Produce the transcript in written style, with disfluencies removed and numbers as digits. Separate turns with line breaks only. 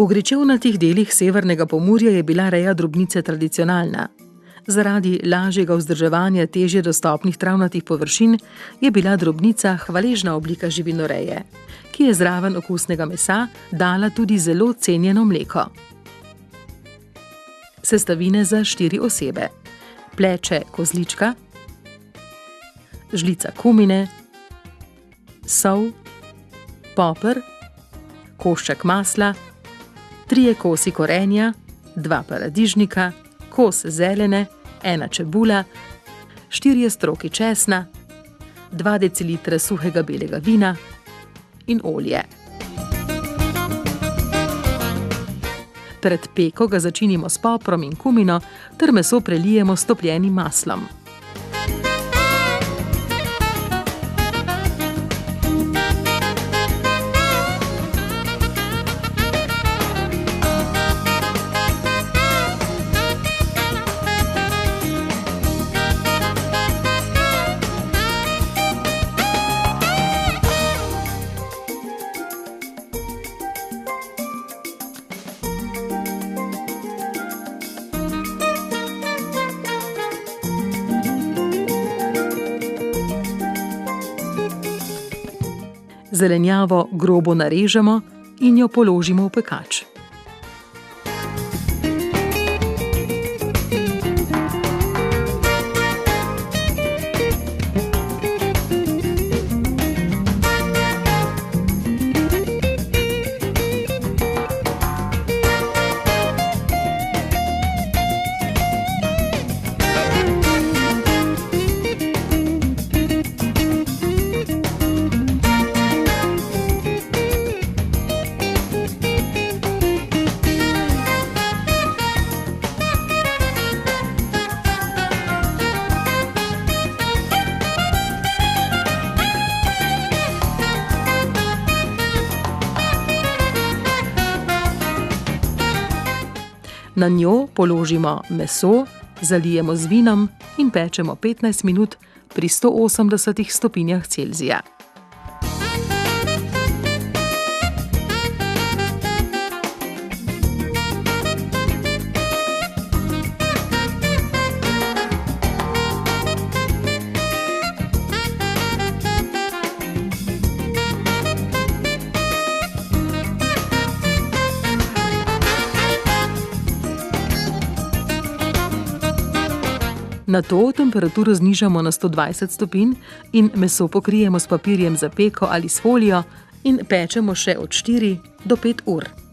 V gričevnatih delih severnega Pomurja je bila reja drobnice tradicionalna. Zaradi lažjega vzdrževanja težje dostopnih travnatih površin je bila drobnica hvaležna oblika živinoreje, ki je zraven okusnega mesa dala tudi zelo cenjeno mleko. Sestavine za 4 osebe: pleče kozlička, žlica kumine, sol, poper, košček masla, 3 kosi korenja, 2 paradižnika, kos zelene, 1 čebula, 4 stroki česna, 2 decilitra suhega belega vina in olje. Pred peko ga začinimo s poprom in kumino ter meso prelijemo s topljenim maslom. Zelenjavo grobo narežemo in jo položimo v pekač. Na njo položimo meso, zalijemo z vinom in pečemo 15 minut pri 180 stopinjah Celzija. Nato temperaturo znižamo na 120 stopinj in meso pokrijemo s papirjem za peko ali s folijo in pečemo še od 4 do 5 ur.